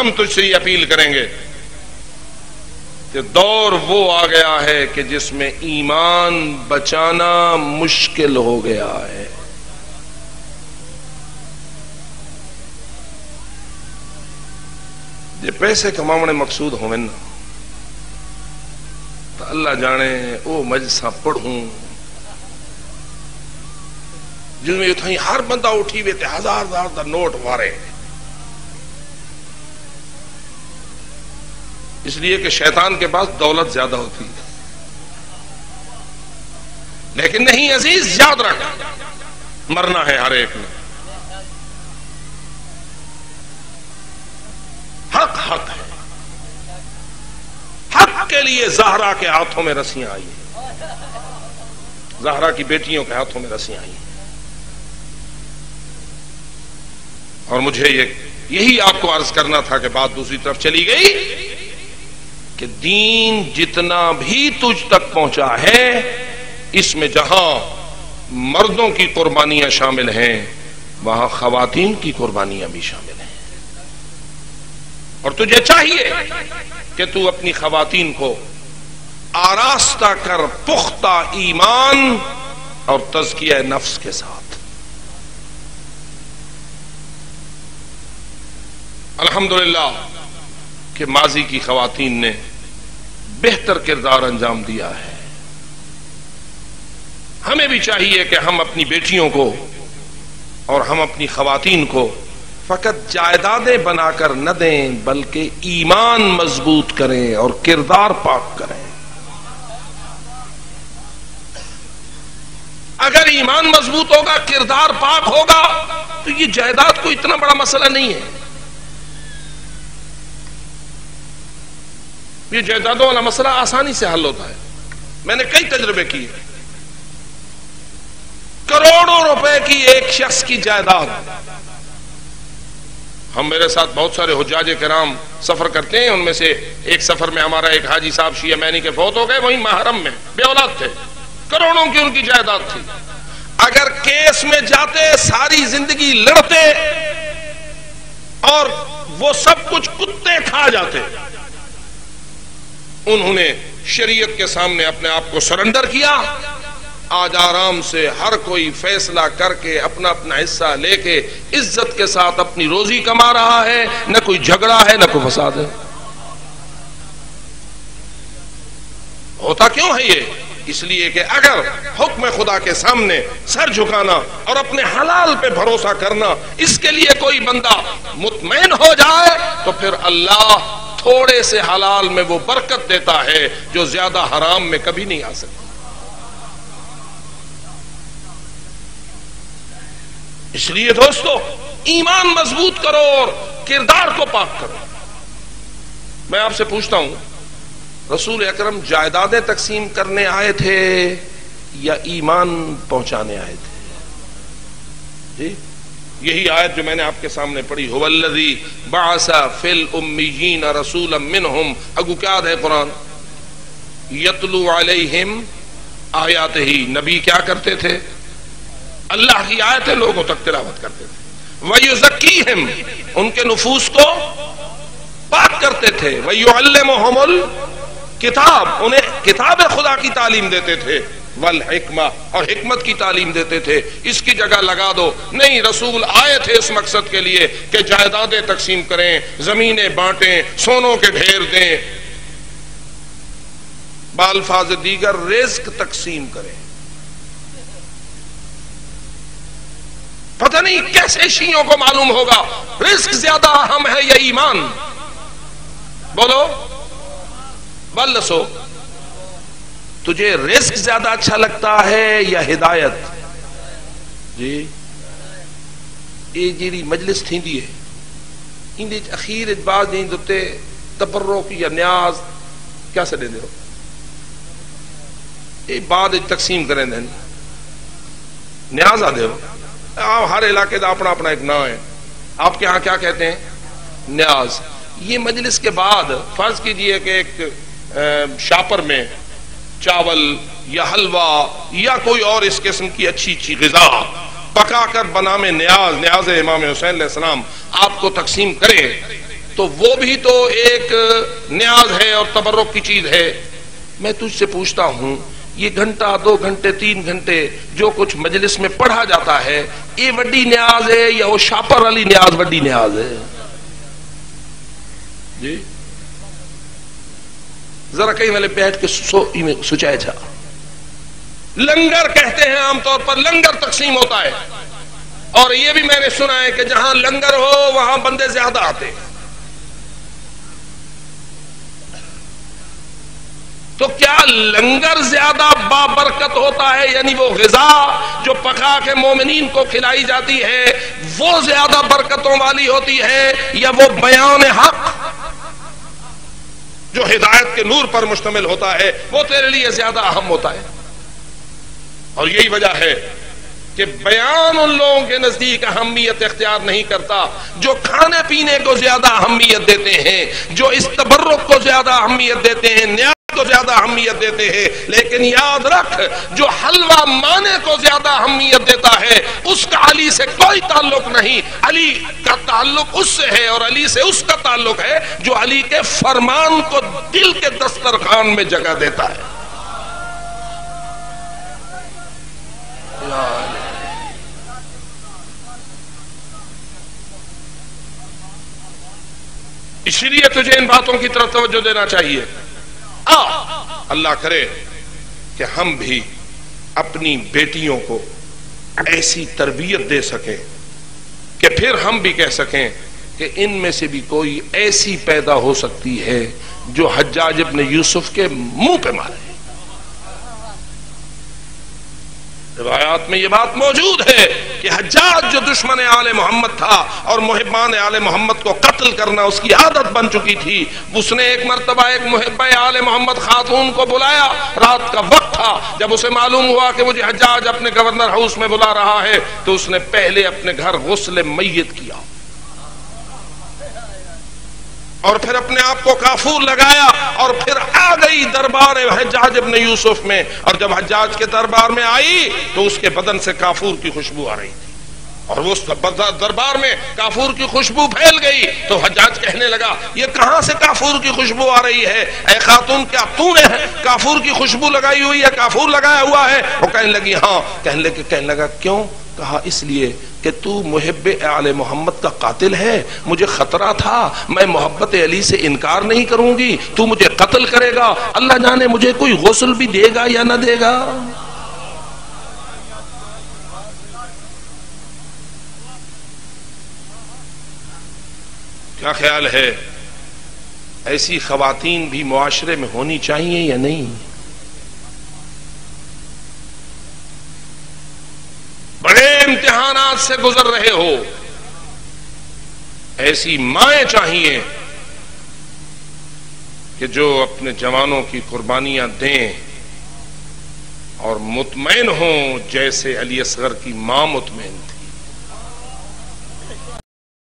ہم تجھ سے یہ اپیل کریں گے کہ دور وہ آ گیا ہے کہ جس میں ایمان بچانا مشکل ہو گیا ہے. جے پیسے کماونے مقصود ہوئے نا تو اللہ جانے او مجلساں پڑھوں جن میں اتھائی ہر بندہ اٹھی ہوئے تے ہزار دا نوٹ وارے، اس لیے کہ شیطان کے پاس دولت زیادہ ہوتی ہے. لیکن نہیں عزیز، یاد رکھ مرنا ہے ہر ایک نے. حق حق ہے. حق کے لیے زہرا کے ہاتھوں میں رسیاں آئی ہیں، زہرا کی بیٹیوں کے ہاتھوں میں رسیاں آئی ہیں. اور مجھے یہی آپ کو عرض کرنا تھا کہ بات دوسری طرف چلی گئی کہ دین جتنا بھی تجھ تک پہنچا ہے اس میں جہاں مردوں کی قربانیاں شامل ہیں وہاں خواتین کی قربانیاں بھی شامل ہیں. اور تجھے چاہیے کہ تو اپنی خواتین کو آراستہ کر پختہ ایمان اور تزکیہ نفس کے ساتھ. الحمدللہ کہ ماضی کی خواتین نے بہتر کردار انجام دیا ہے. ہمیں بھی چاہیے کہ ہم اپنی بیٹیوں کو اور ہم اپنی خواتین کو فقط جائیدادیں بنا کر نہ دیں بلکہ ایمان مضبوط کریں اور کردار پاک کریں. اگر ایمان مضبوط ہوگا، کردار پاک ہوگا تو یہ جائیداد کوئی اتنا بڑا مسئلہ نہیں ہے. یہ جائیدادوں والا مسئلہ آسانی سے حل ہوتا ہے. میں نے کئی تجربے کیے. کروڑوں روپے کی ایک شخص کی جائیداد. ہم میرے ساتھ بہت سارے حجاج کرام سفر کرتے ہیں، ان میں سے ایک سفر میں ہمارا ایک حاجی صاحب شیعہ مینی کے فوت ہو گئے، وہیں محرم میں بے اولاد تھے، کروڑوں کی ان کی جائیداد تھی. اگر کیس میں جاتے ساری زندگی لڑتے اور وہ سب کچھ کتے کھا جاتے. انہوں نے شریعت کے سامنے اپنے آپ کو سرنڈر کیا. آج آرام سے ہر کوئی فیصلہ کر کے اپنا اپنا حصہ لے کے عزت کے ساتھ اپنی روزی کما رہا ہے. نہ کوئی جھگڑا ہے نہ کوئی فساد ہے. ہوتا کیوں ہے یہ؟ اس لیے کہ اگر حکم خدا کے سامنے سر جھکانا اور اپنے حلال پہ بھروسہ کرنا اس کے لیے کوئی بندہ مطمئن ہو جائے تو پھر اللہ تھوڑے سے حلال میں وہ برکت دیتا ہے جو زیادہ حرام میں کبھی نہیں آ سکتی. اس لیے دوستو ایمان مضبوط کرو اور کردار کو پاک کرو. میں آپ سے پوچھتا ہوں، رسول اکرم جائیدادیں تقسیم کرنے آئے تھے یا ایمان پہنچانے آئے تھے؟ جی یہی آیت جو میں نے آپ کے سامنے پڑھی، هو الذی بعث فی الامیین رسولا منہم، اگو کیا ہے قرآن، یتلو علیہم آیاتہ. نبی کیا کرتے تھے؟ اللہ کی آیتیں لوگوں تک تلاوت کرتے تھے. وَيُزَكِّيهِمْ، ان کے نفوس کو پاک کرتے تھے. وَيُعَلِّمُهُمُ الْكِتَابَ، انہیں کتاب خدا کی تعلیم دیتے تھے. والحکمہ، اور حکمت کی تعلیم دیتے تھے. اس کی جگہ لگا دو نہیں، رسول آئے تھے اس مقصد کے لیے کہ جائیدادیں تقسیم کریں، زمینیں بانٹیں، سونوں کے ڈھیر دیں، بالفاظ دیگر رزق تقسیم کریں. پتہ نہیں کیسے شیعوں کو معلوم ہوگا رزق زیادہ اہم ہے یا ایمان؟ بولو بلسو، تجھے رزق زیادہ اچھا لگتا ہے یا ہدایت؟ جی یہ جیری مجلس تھی دی ہے اندے اخیر بعد دین دوتے تبرک یا نیاز کیا سے دے دے ہو، یہ بعد تقسیم کریں دیں نیاز آ دے ہو. ہر علاقے دا اپنا اپنا ایک نام ہے. آپ کے ہاں کیا کہتے ہیں؟ نیاز. یہ مجلس کے بعد فرض کیجئے کہ ایک شاپر میں چاول یا حلوہ یا کوئی اور اس قسم کی اچھی اچھی غذا پکا کر بنا میں نیاز امام حسین علیہ السلام آپ کو تقسیم کرے تو وہ بھی تو ایک نیاز ہے اور تبرک کی چیز ہے. میں تجھ سے پوچھتا ہوں یہ گھنٹہ 2 گھنٹے 3 گھنٹے جو کچھ مجلس میں پڑھا جاتا ہے یہ وڈی نیاز ہے یا وہ شاپر والی نیاز وڈی نیاز ہے؟ جی ذرا کہیں والے بیٹھ کے سوچائے جا. لنگر کہتے ہیں عام طور پر لنگر تقسیم ہوتا ہے اور یہ بھی میں نے سنا ہے کہ جہاں لنگر ہو وہاں بندے زیادہ آتے. تو کیا لنگر زیادہ بابرکت ہوتا ہے؟ یعنی وہ غذا جو پکا کے مومنین کو کھلائی جاتی ہے وہ زیادہ برکتوں والی ہوتی ہے یا وہ بیان حق جو ہدایت کے نور پر مشتمل ہوتا ہے وہ تیرے لیے زیادہ اہم ہوتا ہے؟ اور یہی وجہ ہے کہ بیان ان لوگوں کے نزدیک اہمیت اختیار نہیں کرتا جو کھانے پینے کو زیادہ اہمیت دیتے ہیں، جو اس تبرک کو زیادہ اہمیت دیتے ہیں، نیاز کو زیادہ اہمیت دیتے ہیں. لیکن یاد رکھ جو حلوہ مانے کو زیادہ اہمیت دیتا ہے اس کا علی سے کوئی تعلق نہیں. علی کا تعلق اس سے ہے اور علی سے اس کا تعلق ہے جو علی کے فرمان کو دل کے دسترخوان میں جگہ دیتا ہے. اس لیے تجھے ان باتوں کی طرف توجہ دینا چاہیے. اللہ کرے کہ ہم بھی اپنی بیٹیوں کو ایسی تربیت دے سکیں کہ پھر ہم بھی کہہ سکیں کہ ان میں سے بھی کوئی ایسی پیدا ہو سکتی ہے جو حجاج ابن یوسف کے منہ پہ مارے. روایات میں یہ بات موجود ہے کہ حجاج جو دشمن آل محمد تھا اور محبان آل محمد کو قتل کرنا اس کی عادت بن چکی تھی، اس نے ایک مرتبہ ایک محبہ آل محمد خاتون کو بلایا. رات کا وقت تھا. جب اسے معلوم ہوا کہ مجھے حجاج اپنے گورنر ہاؤس میں بلا رہا ہے تو اس نے پہلے اپنے گھر غسل میت کیا اور پھر اپنے آپ کو کافور لگایا اور پھر آ گئی دربار حجاج ابن یوسف میں. اور جب حجاج کے دربار میں آئی تو اس کے بدن سے کافور کی خوشبو آ رہی تھی اور اس دربار میں کافور کی خوشبو پھیل گئی. تو حجاج کہنے لگا یہ کہاں سے کافور کی خوشبو آ رہی ہے؟ اے خاتون کیا تو نے کافور کی خوشبو لگائی ہوئی ہے، کافور لگایا ہوا ہے؟ وہ کہنے لگی ہاں. کہنے لگا کیوں؟ کہا اس لیے کہ تو محب آل محمد کا قاتل ہے، مجھے خطرہ تھا، میں محبت علی سے انکار نہیں کروں گی، تو مجھے قتل کرے گا، اللہ جانے مجھے کوئی غسل بھی دے گا یا نہ دے گا. کیا خیال ہے ایسی خواتین بھی معاشرے میں ہونی چاہیے یا نہیں؟ بڑے امتحانات سے گزر رہے ہو، ایسی مائیں چاہیے کہ جو اپنے جوانوں کی قربانیاں دیں اور مطمئن ہوں جیسے علی اصغر کی ماں مطمئن تھی.